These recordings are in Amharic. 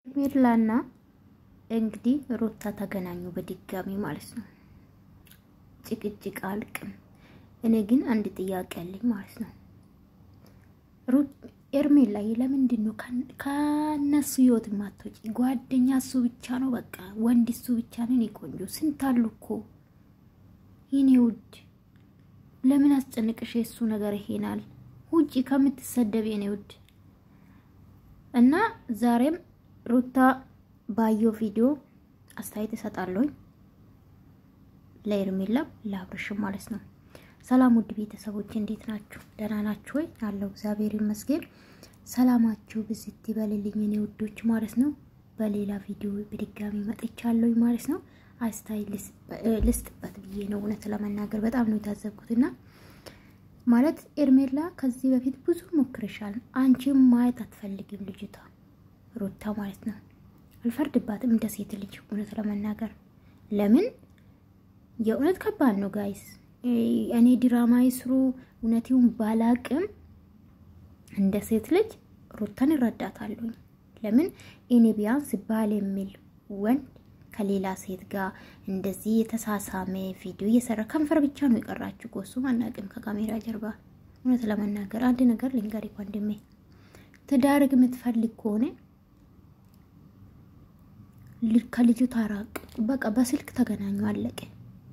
ሄርሜላና እንግዲህ ሩታ ተገናኙ በድጋሚ ማለት ነው። ጭቅጭቅ አልቅም። እኔ ግን አንድ ጥያቄ አለኝ ማለት ነው። ሄርሜላ ለምንድነው ከነሱ ህይወት ማትወጪ? ጓደኛ እሱ ብቻ ነው፣ በቃ ወንድ እሱ ብቻ ነው። እኔ ቆንጆ ስንት አሉ እኮ የኔ ውድ። ለምን አስጨንቅሽ? የሱ ነገር ይሄናል። ውጪ ከምትሰደብ የኔ ውድ። እና ዛሬም ሩታ ባዮ ቪዲዮ አስተያየት እሰጣለሁ ለሄርሜላ ለአብርሽ ማለት ነው። ሰላም ውድ ቤተሰቦች እንዴት ናችሁ? ደህና ናችሁ ወይ? አለው እግዚአብሔር ይመስገን። ሰላማችሁ ብዝት ይበልልኝ የኔ ውዶች ማለት ነው። በሌላ ቪዲዮ በድጋሚ መጥቻለሁ ማለት ነው። አስተያየት ልስጥበት ብዬ ነው። እውነት ለመናገር በጣም ነው የታዘብኩትና ማለት ሄርሜላ ከዚህ በፊት ብዙ ሞክረሻል። አንቺም ማየት አትፈልጊም ልጅቷ ሩታ ማለት ነው። አልፈርድባትም እንደ ሴት ልጅ እውነት ለመናገር። ለምን የእውነት ከባድ ነው ጋይስ። እኔ ድራማ ይስሩ እውነቱን ባላቅም እንደ ሴት ልጅ ሩታን ይረዳታለሁ። ለምን እኔ ቢያንስ ባል የሚል ወንድ ከሌላ ሴት ጋር እንደዚህ የተሳሳመ ቪዲዮ እየሰራ ከንፈር ብቻ ነው የቀራችሁ ጎሱ ማናቅም ከካሜራ ጀርባ። እውነት ለመናገር አንድ ነገር ልንገርህ ወንድሜ፣ ትዳር የምትፈልግ ከሆነ ከልጅቷ ራቅ። በቃ በስልክ ተገናኙ አለቀ።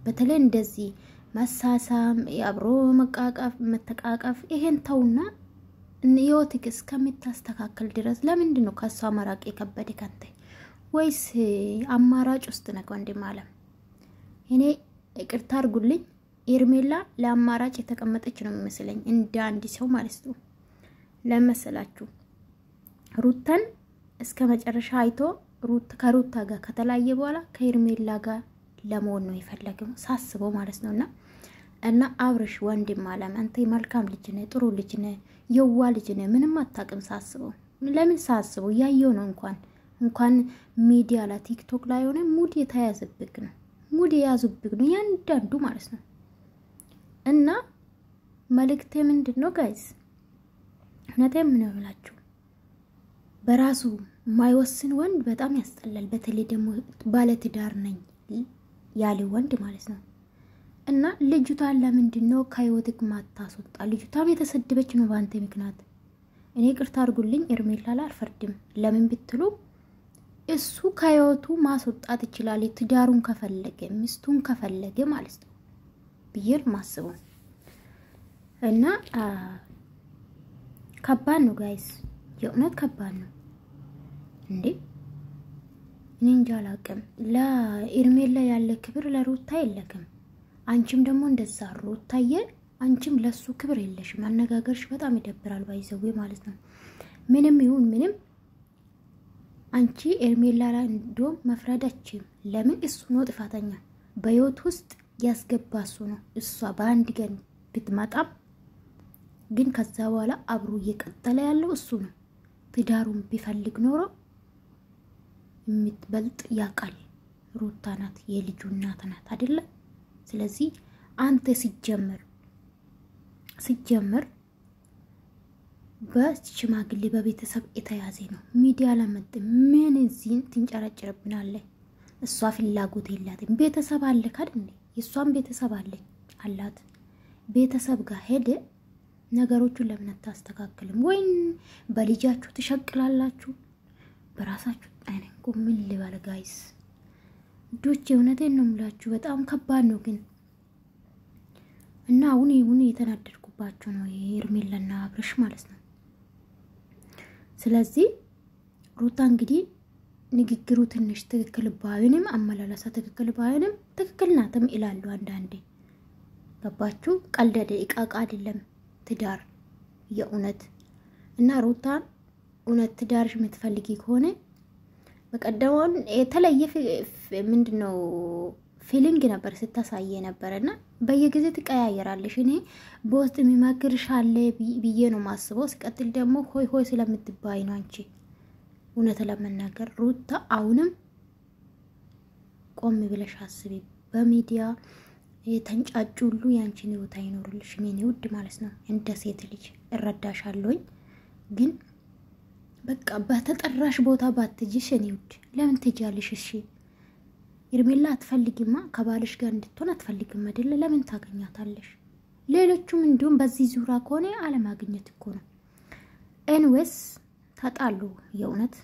በተለይ እንደዚህ መሳሳም አብሮ መቃቀፍ መተቃቀፍ ይሄን ተውና ህይወትክ እስከምታስተካክል ድረስ ለምንድን ነው ከሷ መራቅ የከበደ ካንተ? ወይስ አማራጭ ውስጥ ነው ወንድም አለም? እኔ ይቅርታ አድርጉልኝ፣ ሄርሜላ ለአማራጭ የተቀመጠች ነው የሚመስለኝ እንደ አንድ ሰው ማለት ነው። ለመሰላችሁ ሩታን እስከ መጨረሻ አይቶ ከሩታ ጋር ከተለያየ በኋላ ከሄርሜላ ጋር ለመሆን ነው የፈለገው ሳስበው ማለት ነውና እና አብርሽ ወንድም አለም አንተ መልካም ልጅ ነህ፣ ጥሩ ልጅ ነህ፣ የዋ ልጅ ነህ። ምንም አታውቅም ሳስበው። ለምን ሳስበው ያየው ነው እንኳን ሚዲያ ላይ ቲክቶክ ላይ ሆነ ሙድ የተያዘብክ ነው፣ ሙድ የያዙብክ ነው ያንዳንዱ ማለት ነው። እና መልእክቴ ምንድነው ጋይስ? እውነቴን ነው የምላችሁ፣ በራሱ ማይወስን ወንድ በጣም ያስጠላል። በተለይ ደግሞ ባለ ትዳር ነኝ ያለ ወንድ ማለት ነው። እና ልጅቷን ለምንድነው ከህይወትክ ማታስወጣ? ልጅቷም የተሰደበች ነው ባንተ ምክንያት። እኔ ይቅርታ አድርጉልኝ ሄርሜላ ላይ አልፈርድም። ለምን ብትሉ እሱ ከህይወቱ ማስወጣት ይችላል ትዳሩን ከፈለገ ሚስቱን ከፈለገ ማለት ነው ብዬር ማስበው። እና ከባድ ነው ጋይስ፣ የእውነት ከባድ ነው እንዴ። እኔ እንጃ አላቅም። ለሄርሜላ ያለ ክብር ለሩታ የለክም። አንቺም ደግሞ እንደዛ ሩታዬ አንቺም ለሱ ክብር የለሽም። አነጋገርሽ በጣም ይደብራል ባይዘው ማለት ነው። ምንም ይሁን ምንም አንቺ ሄርሜላ ላይ እንደው መፍረዳችም። ለምን እሱ ነው ጥፋተኛ። በህይወት ውስጥ ያስገባ እሱ ነው። እሷ በአንድ ቀን ብትመጣም ግን ከዛ በኋላ አብሮ እየቀጠለ ያለው እሱ ነው። ትዳሩን ቢፈልግ ኖሮ የምትበልጥ ያቃል ሩታ ናት፣ የልጁ እናት ናት አይደለ? ስለዚህ አንተ ሲጀመር በሽማግሌ በቤተሰብ የተያዘ ነው። ሚዲያ ለመጥ ምን እዚህን ትንጨረጭርብናለህ? እሷ ፍላጎት የላትም። ቤተሰብ አለ ካድን የሷን ቤተሰብ አላት። ቤተሰብ ጋር ሄደ ነገሮቹን ለምን አታስተካክልም? ወይ በልጃችሁ ትሸቅላላችሁ በራሳችሁ አይነቁ። ምን ልበል ጋይስ ዶቼ፣ እውነቴን ነው የምላችሁ በጣም ከባድ ነው ግን። እና አሁን የተናደድኩባችሁ ነው ሄርሜላና አብርሽ ማለት ነው። ስለዚህ ሩታ እንግዲህ ንግግሩ ትንሽ ትክክል ባይሆንም አመላለሳ ትክክል ባይሆንም ትክክል ናትም ይላሉ አንዳንዴ። ገባችሁ? ቀልደደ እቃቃ አይደለም ትዳር የእውነት። እና ሩታ እውነት ትዳርሽ የምትፈልጊ ከሆነ በቀደማውን የተለየ ምንድነው ፊሊንግ ነበር ስታሳየ ነበርና በየጊዜው ትቀያየራለሽ። እኔ በውስጥ የሚማግርሽ አለ ብዬ ነው ማስበው። ሲቀጥል ደግሞ ሆይ ስለምትባይ ነው አንቺ። እውነት ለመናገር ሩታ አሁንም ቆም ብለሽ አስቢ። በሚዲያ የተንጫጩ ሁሉ ያንቺን ህይወት አይኖርልሽ የኔ ውድ ማለት ነው። እንደ ሴት ልጅ እረዳሻለሁኝ ግን በቃ በተጠራሽ ቦታ ባትጂሽ እኔውድ ለምን ትጃለሽ? እሺ ሄርሜላ አትፈልጊማ ከባልሽ ጋር እንድትሆን አትፈልጊም አይደል? ለምን ታገኛታለሽ? ሌሎቹም እንዲሁም በዚህ ዙራ ከሆነ አለማግኘት እኮ ነው። ኤንዌስ ተጣሉ የእውነት